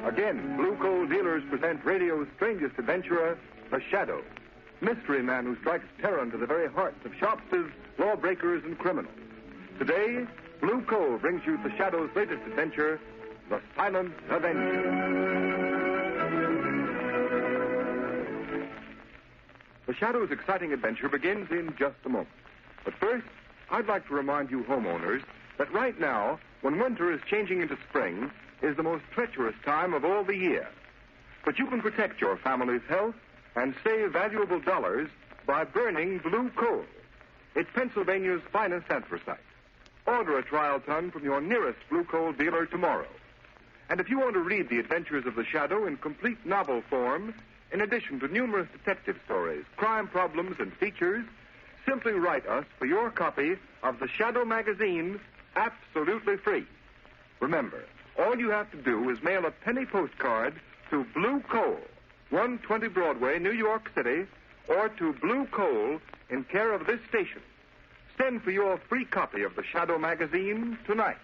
Again, Blue Coal dealers present radio's strangest adventurer, the Shadow. Mystery man who strikes terror into the very hearts of shopsters, lawbreakers, and criminals. Today, Blue Coal brings you the Shadow's latest adventure, the Silent Avenger. The Shadow's exciting adventure begins in just a moment. But first, I'd like to remind you homeowners that right now, when winter is changing into spring, is the most treacherous time of all the year. But you can protect your family's health and save valuable dollars by burning Blue Coal. It's Pennsylvania's finest anthracite. Order a trial ton from your nearest Blue Coal dealer tomorrow. And if you want to read the adventures of the Shadow in complete novel form, in addition to numerous detective stories, crime problems, and features, simply write us for your copy of the Shadow magazine absolutely free. Remember, all you have to do is mail a penny postcard to Blue Coal, 120 Broadway, New York City, or to Blue Coal in care of this station. Send for your free copy of the Shadow magazine tonight.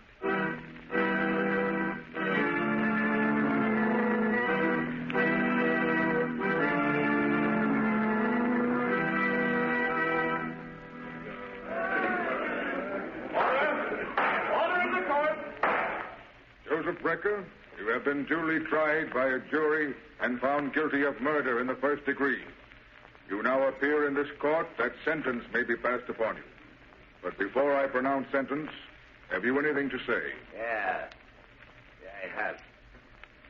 Brecker, you have been duly tried by a jury and found guilty of murder in the first degree. You now appear in this court that sentence may be passed upon you. But before I pronounce sentence, have you anything to say? Yeah, I have.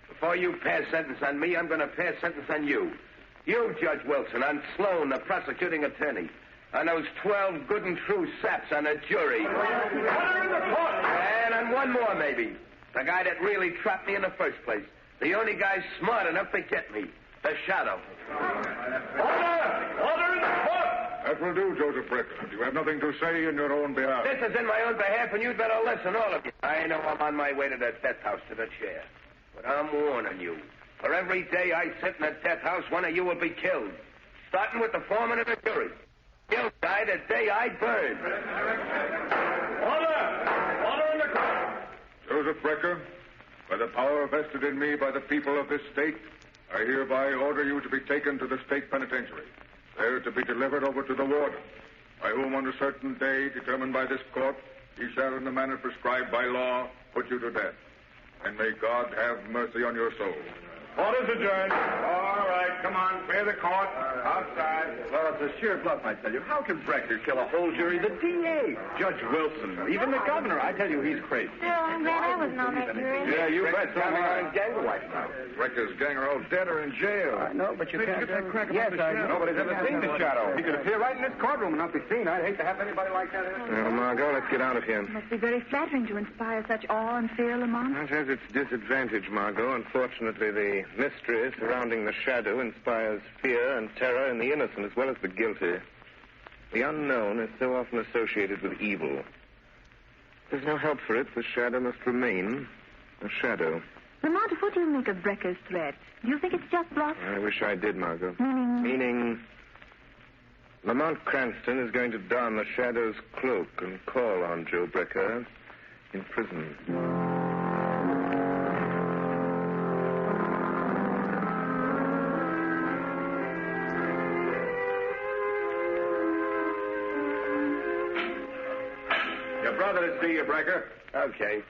Before you pass sentence on me, I'm going to pass sentence on you. You, Judge Wilson, on Sloan, the prosecuting attorney. On those 12 good and true saps on the jury. Order in the court! And on one more, maybe. The guy that really trapped me in the first place. The only guy smart enough to get me. The Shadow. Order in the court! That will do, Joseph Brecker. You have nothing to say in your own behalf. This is in my own behalf, and you'd better listen, all of you. I know I'm on my way to the death house, to the chair. But I'm warning you. For every day I sit in the death house, one of you will be killed. Starting with the foreman of the jury. He'll die the day I burn. Order in the court! Joseph Brecker, by the power vested in me by the people of this state, I hereby order you to be taken to the state penitentiary, there to be delivered over to the warden, by whom on a certain day determined by this court, he shall in the manner prescribed by law put you to death. And may God have mercy on your soul. Order's adjourned. All right, come on, clear the court. Outside. Well, it's a sheer bluff, I tell you. How can Brecker kill a whole jury? The DA, Judge Wilson, even the governor. I tell you, he's crazy. Oh, I'm glad I wasn't on that jury. Yeah, you bet. Some gang wife now. Brecker's gang are all dead or in jail. I know, but you can't get that crack yes, about the Shadow. Nobody's ever seen the Shadow. He could appear right in this courtroom and not be seen. I'd hate to have anybody like that. Well, Margot, let's get out of here. It must be very flattering to inspire such awe and fear, Lamont. It has its disadvantage, Margot. Unfortunately, the mystery surrounding the Shadow inspires fear and terror in the innocent as well as the guilty. The unknown is so often associated with evil. There's no help for it. The Shadow must remain a shadow. Lamont, what do you make of Brecker's threat? Do you think it's just bluff? I wish I did, Margot. Meaning Lamont Cranston is going to don the Shadow's cloak and call on Joe Brecker in prison. Brother to see you, Brecker. Okay.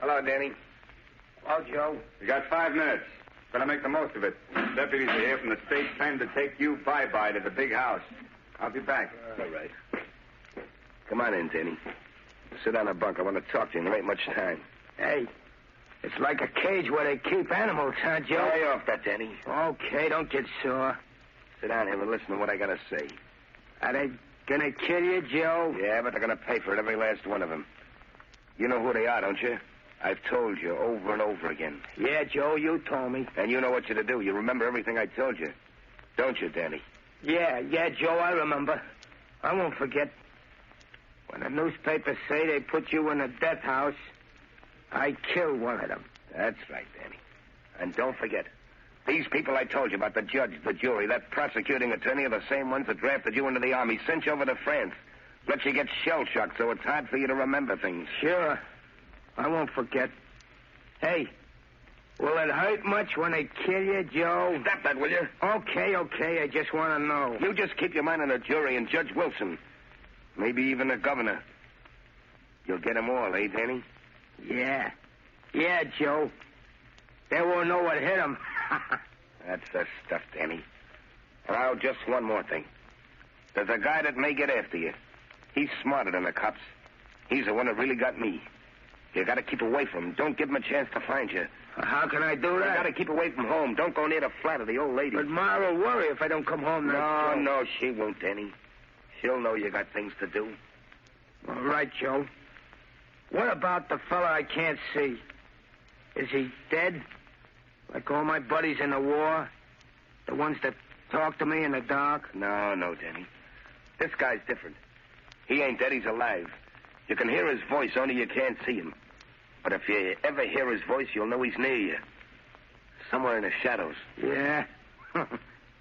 Hello, Danny. Well, Joe, you got 5 minutes. Better make the most of it. Deputies are here from the state pen to take you bye-bye to the big house. I'll be back. All right. Come on in, Danny. Sit on a bunk. I want to talk to you. There ain't much time. Hey, it's like a cage where they keep animals, huh, Joe? Lay off that, Danny. Okay, don't get sore. Sit down here and listen to what I got to say. Are they gonna kill you, Joe? Yeah, but they're going to pay for it, every last one of them. You know who they are, don't you? I've told you over and over again. Yeah, Joe, you told me. And you know what you're to do. You remember everything I told you. Don't you, Danny? Yeah, Joe, I remember. I won't forget. When the newspapers say they put you in a death house, I killed one of them. That's right, Danny. And don't forget, These people I told you about, the judge, the jury, that prosecuting attorney are the same ones that drafted you into the army, sent you over to France. Let you get shell-shocked so it's hard for you to remember things. Sure. I won't forget. Hey, will it hurt much when they kill you, Joe? Stop that, will you? Okay. I just want to know. You just keep your mind on the jury and Judge Wilson. Maybe even the governor. You'll get them all, eh, Danny? Yeah, Joe. They won't know what hit them. That's the stuff, Danny. Now, just one more thing. There's a guy that may get after you. He's smarter than the cops. He's the one that really got me. You gotta keep away from him. Don't give him a chance to find you. How can I do that? You gotta keep away from home. Don't go near the flat of the old lady. But Ma will worry if I don't come home. No, she won't, Danny. She'll know you got things to do. All right, Joe. What about the fella I can't see? Is he dead? Like all my buddies in the war? The ones that talk to me in the dark? No, Danny. This guy's different. He ain't dead, he's alive. You can hear his voice, only you can't see him. But if you ever hear his voice, you'll know he's near you. Somewhere in the shadows. Yeah?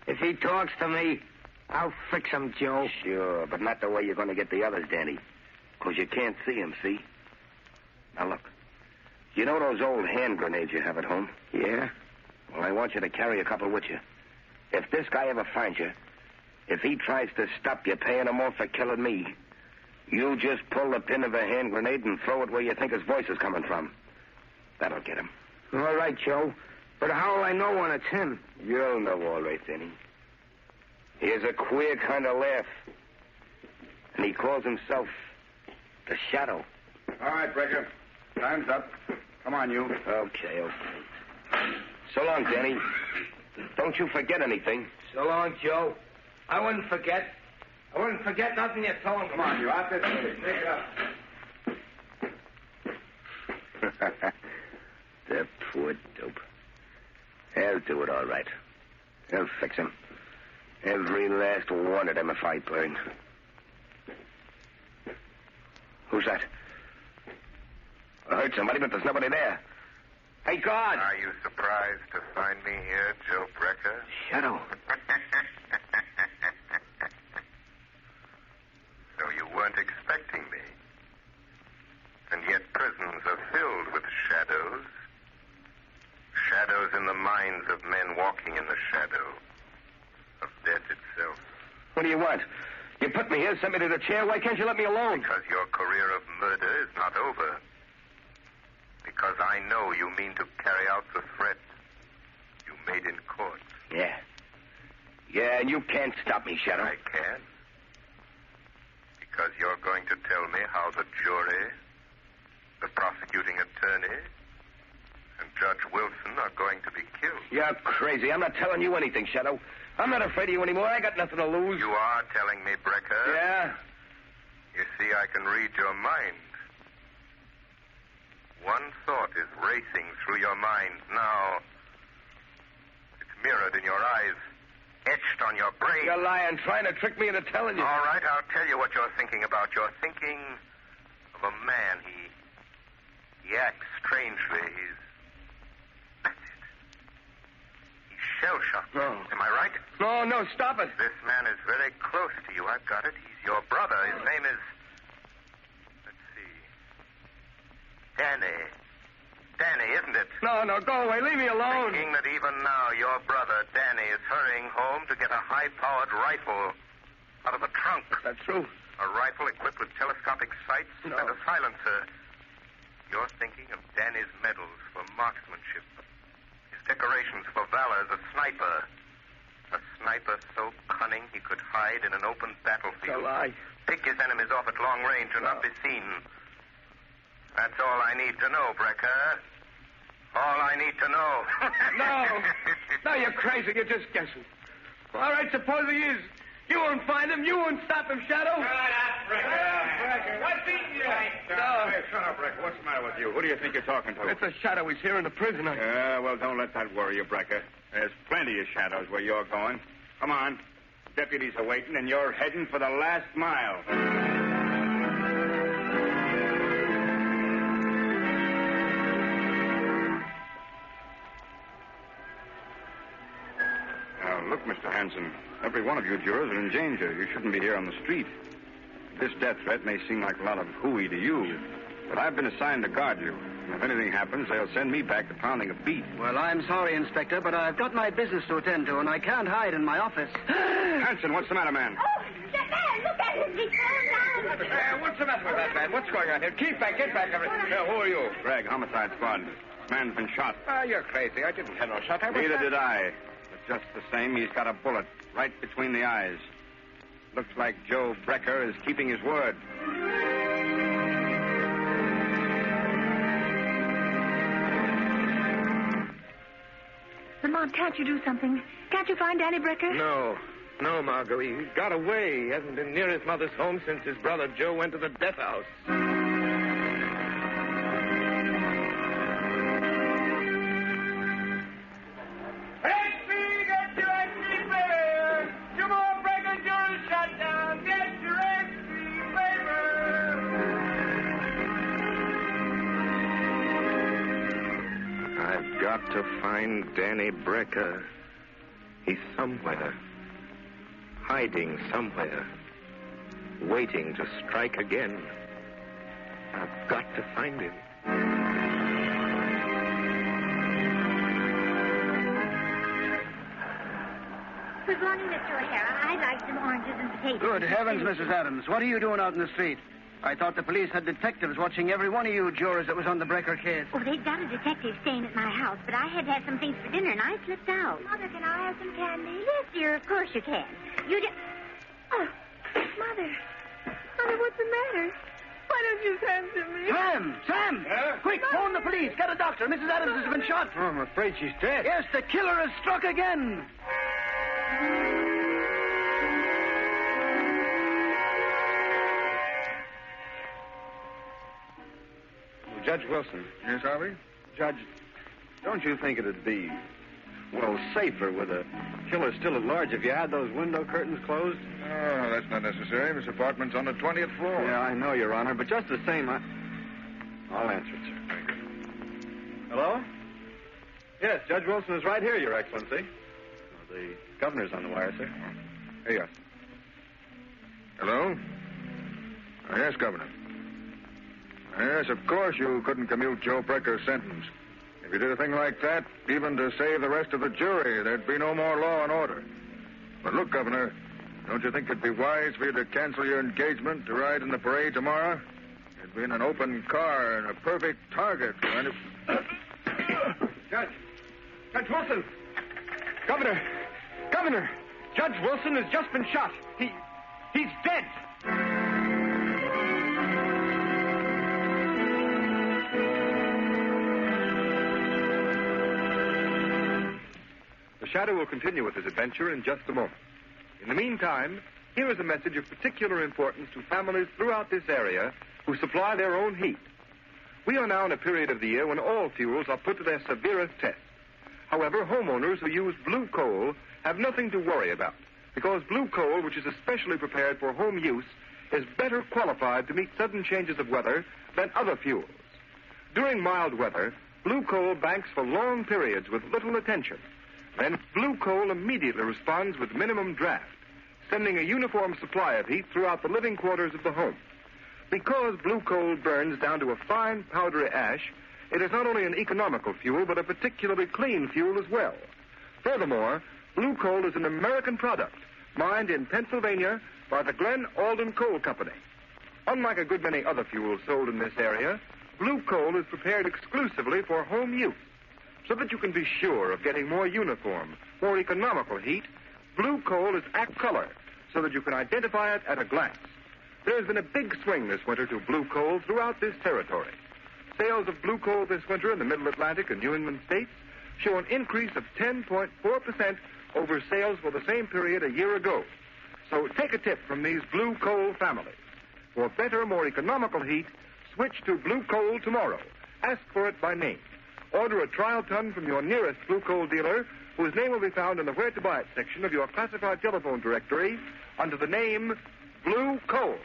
If he talks to me, I'll fix him, Joe. Sure, but not the way you're going to get the others, Danny. Because you can't see him, see? Now, look. You know those old hand grenades you have at home? Yeah? Well, I want you to carry a couple with you. If this guy ever finds you, if he tries to stop you paying him off for killing me, you just pull the pin of a hand grenade and throw it where you think his voice is coming from. That'll get him. All right, Joe. But how will I know when it's him? You'll know all right, Danny. He has a queer kind of laugh. And he calls himself the Shadow. All right, Brecker. Time's up. Come on, you. Okay. So long, Danny. Don't you forget anything. So long, Joe. I wouldn't forget. I wouldn't forget nothing you told him. Come on, you. Out this way. Take it up. The poor dope. They'll do it all right. They'll fix him. Every last one of them if I burn. Who's that? I heard somebody, but there's nobody there. Hey, guard! Are you surprised to find me here, Joe Brecker? Shadow. So you weren't expecting me. And yet prisons are filled with shadows. Shadows in the minds of men walking in the shadow of death itself. What do you want? You put me here, sent me to the chair. Why can't you let me alone? Because your career of murder is not over. Because I know you mean to carry out the threat you made in court. Yeah. Yeah, and you can't stop me, Shadow. I can. Because you're going to tell me how the jury, the prosecuting attorney, and Judge Wilson are going to be killed. You're crazy. I'm not telling you anything, Shadow. I'm not afraid of you anymore. I got nothing to lose. You are telling me, Brecker. Yeah? You see, I can read your mind. One thought is racing through your mind now. It's mirrored in your eyes, etched on your brain. You're lying, trying to trick me into telling you. All right, I'll tell you what you're thinking about. You're thinking of a man. He acts strangely. That's it. He's shell-shocked. No. Am I right? No, stop it. This man is very close to you. I've got it. He's your brother. His name is... Let's see. Danny, isn't it? No, go away. Leave me alone. Thinking that even now your brother, Danny, is hurrying home to get a high-powered rifle out of the trunk. Is that true? A rifle equipped with telescopic sights No. and a silencer. You're thinking of Danny's medals for marksmanship. His decorations for valor as a sniper. A sniper so cunning he could hide in an open battlefield. A lie. Pick his enemies off at long range and not be seen. That's all I need to know, Brecker. All I need to know. No, you're crazy. You're just guessing. All right, suppose he is. You won't find him. You won't stop him, Shadow. Shut up, Brecker. What's eating you? Hey, shut up, Brecker. What's the matter with you? Who do you think you're talking to? It's a Shadow. He's here in the prison. Well, don't let that worry you, Brecker. There's plenty of shadows where you're going. Come on. Deputies are waiting, and you're heading for the last mile. Hanson. Every one of you jurors are in danger. You shouldn't be here on the street. This death threat may seem like a lot of hooey to you, but I've been assigned to guard you. And if anything happens, they'll send me back to pounding a beat. Well, I'm sorry, Inspector, but I've got my business to attend to, and I can't hide in my office. Hanson, what's the matter, man? Oh, that man, look at him. He's falling down. What's the matter with that man? What's going on here? Get back, everything. Who are you? Greg, homicide squad. Man's been shot. You're crazy. I didn't have no shot. Neither did I. But just the same, he's got a bullet right between the eyes. Looks like Joe Brecker is keeping his word. Lamont, can't you do something? Can't you find Danny Brecker? No, Margot. He got away. He hasn't been near his mother's home since his brother Joe went to the death house. I've got to find Danny Brecker. He's somewhere. Hiding somewhere. Waiting to strike again. I've got to find him. Good morning, Mr. O'Hara. I'd like some oranges and potatoes. Good heavens, Mrs. Adams. What are you doing out in the street? I thought the police had detectives watching every one of you jurors that was on the Brecker case. Oh, they've got a detective staying at my house, but I had to have some things for dinner, and I slipped out. Mother, can I have some candy? Yes, dear, of course you can. You just... Oh, Mother. Mother, what's the matter? Why don't you answer me? Sam! Quick, phone the police. Get a doctor. Mrs. Adams has been shot. Oh, I'm afraid she's dead. Yes, the killer has struck again. Judge Wilson. Yes, Harvey? Judge, don't you think it'd be, well, safer with a killer still at large if you had those window curtains closed? Oh, that's not necessary. This apartment's on the 20th floor. Yeah, I know, Your Honor, but just the same, I'll answer it, sir. Thank you. Hello? Yes, Judge Wilson is right here, Your Excellency. The governor's on the wire, sir. Yes. Hello? Yes, Governor. Yes, of course you couldn't commute Joe Brecker's sentence. If you did a thing like that, even to save the rest of the jury, there'd be no more law and order. But look, Governor, don't you think it'd be wise for you to cancel your engagement to ride in the parade tomorrow? You'd be in an open car and a perfect target for any... Judge Wilson! Governor! Judge Wilson has just been shot. He's dead! The Shadow will continue with his adventure in just a moment. In the meantime, here is a message of particular importance to families throughout this area who supply their own heat. We are now in a period of the year when all fuels are put to their severest test. However, homeowners who use blue coal have nothing to worry about, because blue coal, which is especially prepared for home use, is better qualified to meet sudden changes of weather than other fuels. During mild weather, blue coal banks for long periods with little attention. Then blue coal immediately responds with minimum draft, sending a uniform supply of heat throughout the living quarters of the home. Because blue coal burns down to a fine powdery ash, it is not only an economical fuel, but a particularly clean fuel as well. Furthermore, blue coal is an American product, mined in Pennsylvania by the Glen Alden Coal Company. Unlike a good many other fuels sold in this area, blue coal is prepared exclusively for home use. So that you can be sure of getting more uniform, more economical heat, blue coal is act color, so that you can identify it at a glance. There has been a big swing this winter to blue coal throughout this territory. Sales of blue coal this winter in the Middle Atlantic and New England states show an increase of 10.4% over sales for the same period a year ago. So take a tip from these blue coal families. For better, more economical heat, switch to blue coal tomorrow. Ask for it by name. Order a trial ton from your nearest blue coal dealer, whose name will be found in the Where to Buy It section of your classified telephone directory under the name Blue Coal.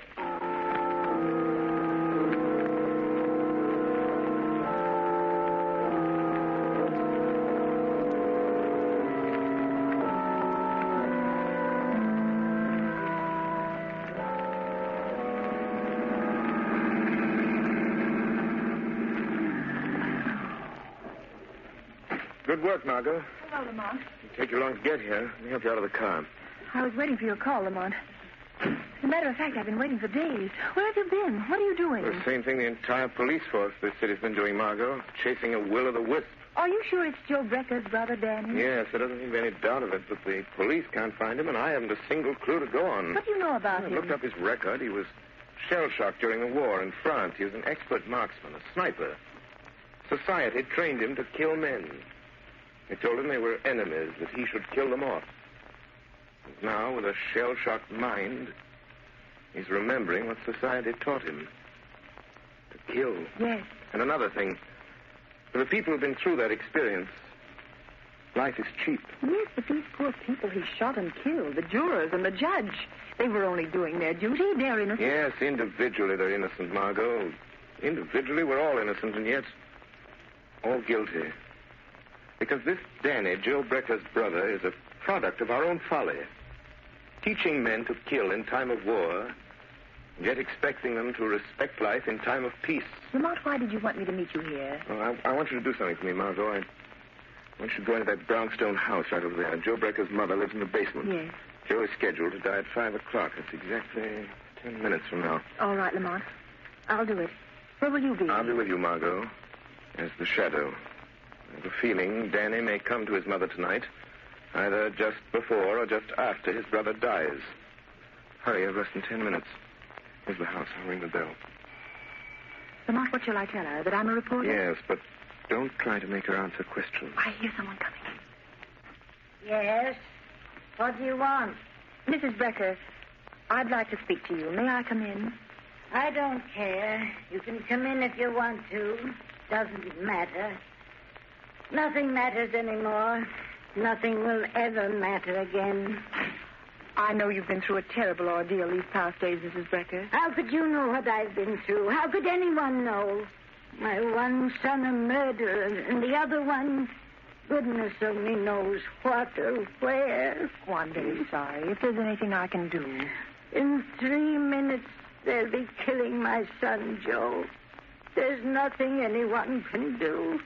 Good work, Margot. Hello, Lamont. It'll take you long to get here. Let me help you out of the car. I was waiting for your call, Lamont. As a matter of fact, I've been waiting for days. Where have you been? What are you doing? The same thing the entire police force this city's been doing, Margot. Chasing a will-o'-the-wisp. Are you sure it's Joe Brecker's brother, Danny? Yes, there doesn't seem to be any doubt of it, but the police can't find him, and I haven't a single clue to go on. What do you know about I him? looked up his record. He was shell-shocked during the war in France. He was an expert marksman, a sniper. Society trained him to kill men. They told him they were enemies, that he should kill them off. And now, with a shell-shocked mind, he's remembering what society taught him. To kill. Yes. And another thing. For the people who've been through that experience, life is cheap. Yes, but these poor people he shot and killed, the jurors and the judge, they were only doing their duty. They're innocent. Yes, individually they're innocent, Margot. Individually we're all innocent, and yet all guilty. Because this Danny, Joe Brecker's brother, is a product of our own folly. Teaching men to kill in time of war, yet expecting them to respect life in time of peace. Lamont, why did you want me to meet you here? Well, I want you to do something for me, Margot. I want you to go into that brownstone house right over there. Joe Brecker's mother lives in the basement. Yes. Joe is scheduled to die at 5 o'clock. That's exactly 10 minutes from now. All right, Lamont. I'll do it. Where will you be? I'll be with you, Margot, as the shadow. I have a feeling Danny may come to his mother tonight, either just before or just after his brother dies. Hurry, I've less than 10 minutes. Here's the house. I'll ring the bell. Lamont, what shall I tell her? That I'm a reporter? Yes, but don't try to make her answer questions. I hear someone coming. Yes? What do you want? Mrs. Brecker, I'd like to speak to you. May I come in? I don't care. You can come in if you want to. Doesn't matter. Nothing matters anymore. Nothing will ever matter again. I know you've been through a terrible ordeal these past days, Mrs. Brecker. How could you know what I've been through? How could anyone know? My one son a murderer, and the other one, goodness only knows what or where. Oh, I'm very sorry. If there's anything I can do. In 3 minutes, they'll be killing my son, Joe. There's nothing anyone can do.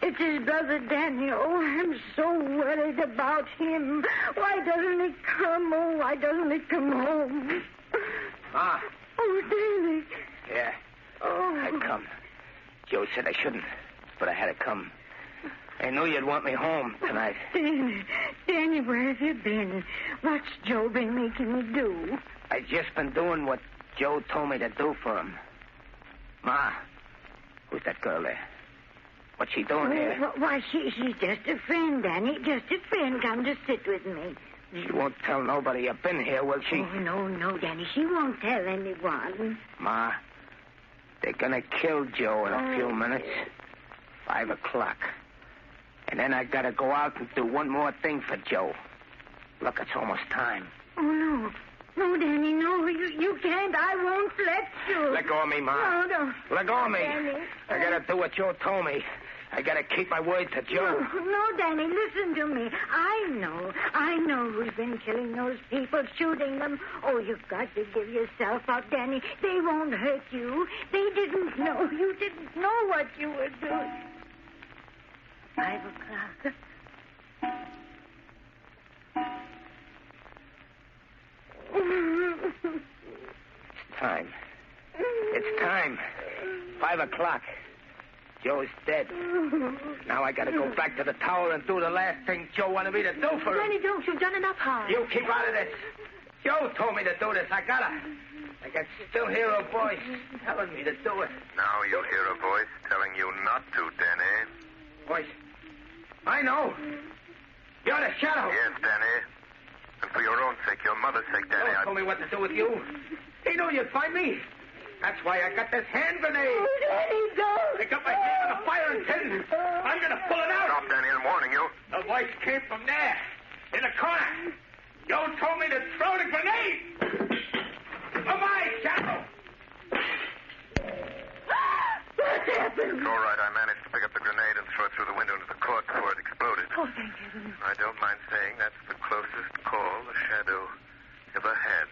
It's his brother Danny. Oh, I'm so worried about him. Why doesn't he come? Oh, why doesn't he come home? Ma. Oh, Danny. Yeah. Oh. I'd come. Joe said I shouldn't, but I had to come. I knew you'd want me home tonight. Danny, where have you been? What's Joe been making you do? I just been doing what Joe told me to do for him. Ma, who's that girl there? What's she doing here? Why, she's just a friend, Danny. Just a friend. Come to sit with me. She won't tell nobody you've been here, will she? Oh, no, Danny. She won't tell anyone. Ma, they're gonna kill Joe in a few minutes. 5 o'clock. And then I gotta go out and do one more thing for Joe. Look, it's almost time. Oh, no. No, Danny, no. You can't. I won't let you. Let go of me, Ma. No, no. Let go of me. Danny. I gotta do what Joe told me. I gotta keep my word to Joe. No, Danny, listen to me. I know who's been killing those people, shooting them. Oh, you've got to give yourself up, Danny. They won't hurt you. They didn't know. You didn't know what you were doing. 5 o'clock. It's time. It's time. 5 o'clock. Joe's dead. Now I gotta go back to the tower and do the last thing Joe wanted me to do for him. Danny, don't. You've done enough harm. You keep out of this. Joe told me to do this. I gotta. I can still hear a voice telling me to do it. Now you'll hear a voice telling you not to, Danny. Voice? I know. You're the shadow. Yes, Danny. And for your own sake, your mother's sake, Danny, Joe told me what to do with you. He knew you'd find me. That's why I got this hand grenade. Oh, Danny, don't. I got my hand on the firing pin. I'm going to pull it out. Stop, Danny, I'm warning you. The voice came from there, in the corner. Joe told me to throw the grenade. Goodbye, shadow. What happened? It's all right. I managed to pick up the grenade and throw it through the window into the court before it exploded. Oh, thank heaven. I don't mind saying that's the closest call the shadow ever had.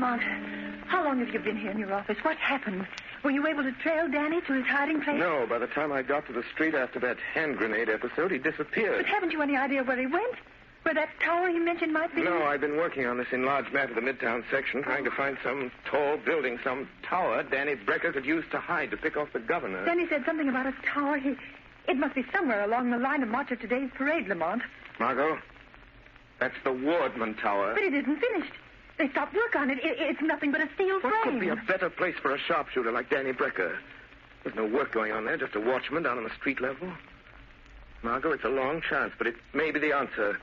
Lamont, how long have you been here in your office? What's happened? Were you able to trail Danny to his hiding place? No, by the time I got to the street after that hand grenade episode, he disappeared. But haven't you any idea where he went? Where that tower he mentioned might be? No, I've been working on this enlarged map of the Midtown section, trying to find some tall building, some tower Danny Brecker could use to hide, to pick off the governor. Danny said something about a tower. It must be somewhere along the line of march of today's parade, Lamont. Margot, that's the Wardman Tower. But it isn't finished. They stopped work on it. It's nothing but a steel frame. What could be a better place for a sharpshooter like Danny Brecker? There's no work going on there, just a watchman down on the street level. Margot, it's a long chance, but it may be the answer.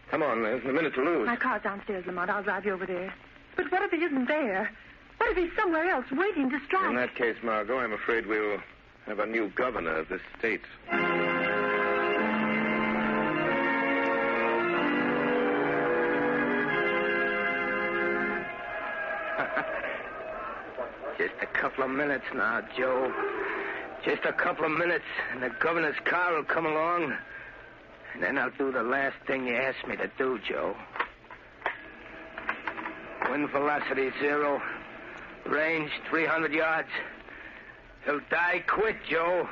Come on, there's a minute to lose. My car's downstairs, Lamont. I'll drive you over there. But what if he isn't there? What if he's somewhere else waiting to strike? In that case, Margot, I'm afraid we'll have a new governor of this state. Just a couple of minutes now, Joe. Just a couple of minutes, and the governor's car will come along. And then I'll do the last thing you asked me to do, Joe. Wind velocity 0. Range 300 yards. He'll die quick, Joe.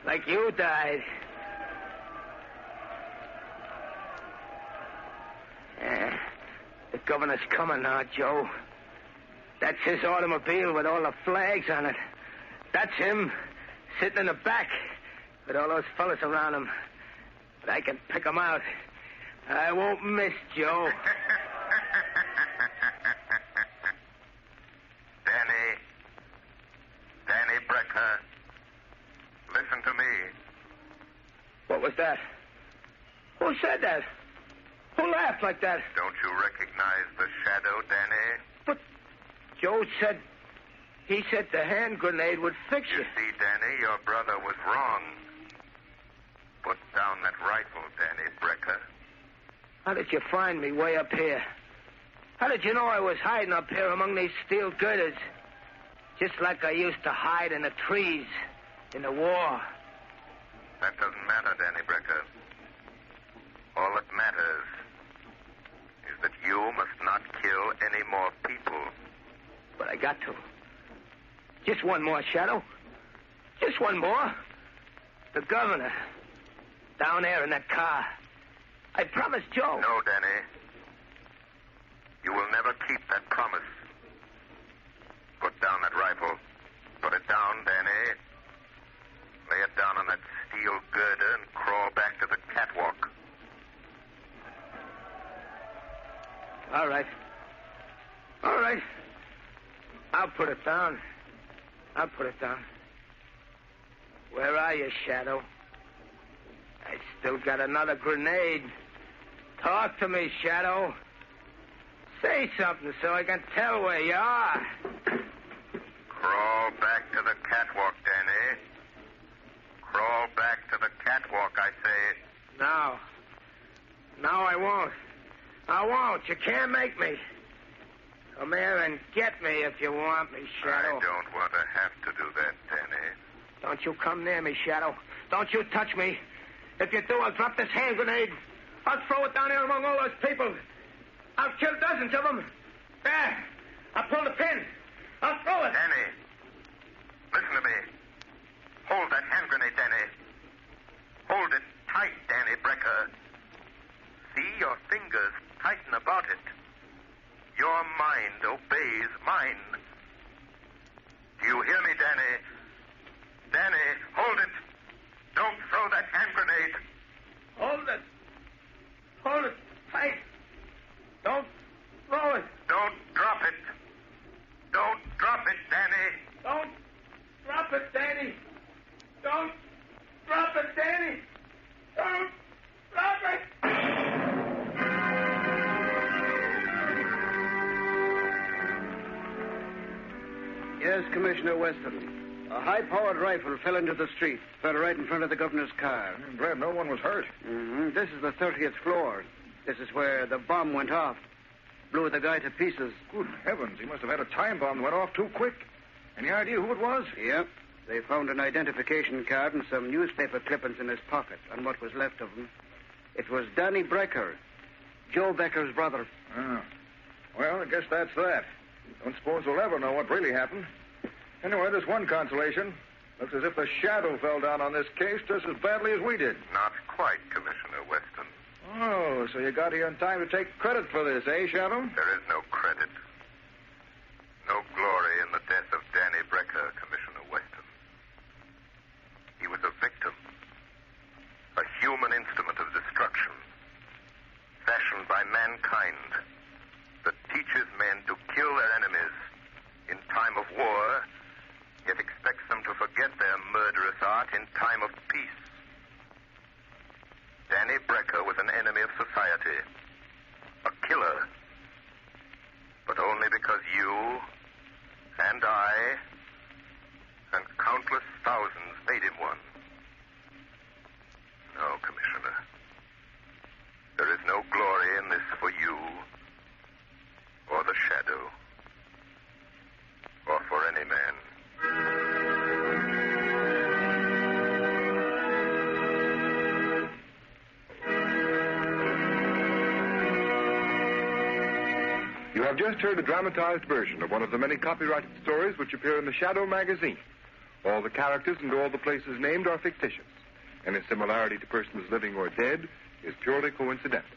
Like you died. The governor's coming now, Joe. That's his automobile with all the flags on it. That's him, sitting in the back with all those fellas around him. But I can pick them out. I won't miss, Joe. Danny Brecker, listen to me. What was that? Who said that? Who laughed like that? Don't you recognize the shadow, Danny? But Joe said... He said the hand grenade would fix you. You see, Danny, your brother was wrong. Put down that rifle, Danny Brecker. How did you find me way up here? How did you know I was hiding up here among these steel girders? Just like I used to hide in the trees in the war. That doesn't matter, Danny Brecker. All that matters is that you must not kill any more people. But I got to. Just one more, Shadow. Just one more. The governor. Down there in that car. I promised Joe. No, Danny. You will never keep that promise. Put down that rifle. Put it down, Danny. Lay it down on that steel girder and crawl back to the catwalk. All right. All right. I'll put it down. I'll put it down. Where are you, Shadow? I still got another grenade. Talk to me, Shadow. Say something so I can tell where you are. Crawl back to the catwalk, Danny. Crawl back to the catwalk, I say. No. No, I won't. I won't. You can't make me. Come here and get me if you want me, Shadow. I don't want to have to do that, Danny. Don't you come near me, Shadow. Don't you touch me. If you do, I'll drop this hand grenade. I'll throw it down here among all those people. I'll kill dozens of them. There. I'll pull the pin. I'll throw it. Danny, listen to me. Hold that hand grenade, Danny. Hold it tight, Danny Brecker. See your fingers tighten about it. Your mind obeys mine. Do you hear me, Danny? Danny, hold it. Don't throw that hand grenade. Hold it. Hold it tight. Don't throw it. Don't drop it. Don't drop it, Danny. Don't drop it, Danny. Don't drop it, Danny. Don't drop it. Yes, Commissioner Weston. A high-powered rifle fell into the street. Fell right in front of the governor's car. I'm glad no one was hurt. Mm-hmm. This is the 30th floor. This is where the bomb went off. Blew the guy to pieces. Good heavens, he must have had a time bomb that went off too quick. Any idea who it was? Yep. They found an identification card and some newspaper clippings in his pocket, and what was left of them. It was Danny Brecker, Joe Becker's brother. Oh. Well, I guess that's that. Don't suppose we'll ever know what really happened. Anyway, there's one consolation. Looks as if the shadow fell down on this case just as badly as we did. Not quite, Commissioner Weston. Oh, so you got here in time to take credit for this, eh, Shadow? There is no credit. No glory in the death of Danny Brecker, Commissioner Weston. He was a victim. A human instrument of destruction. Fashioned by mankind. That teaches men to kill their enemies in time of war, yet expects them to forget their murderous art in time of peace. Danny Brecker was an enemy of society. A killer. But only because you and I and countless thousands made him one. No, Commissioner. There is no glory in this for you, or the Shadow, or for any man. You have just heard a dramatized version of one of the many copyrighted stories which appear in the Shadow magazine. All the characters and all the places named are fictitious. Any similarity to persons living or dead is purely coincidental.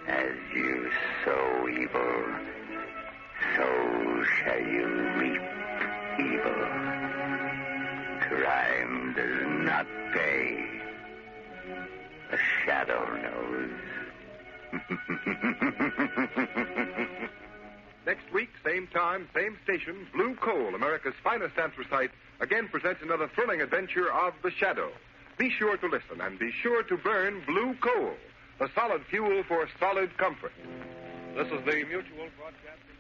As you sow evil, so shall you reap evil. Crime does not pay. The Shadow knows. Next week, same time, same station, Blue Coal, America's finest anthracite, again presents another thrilling adventure of the Shadow. Be sure to listen and be sure to burn Blue Coal, the solid fuel for solid comfort. This is the Mutual Broadcasting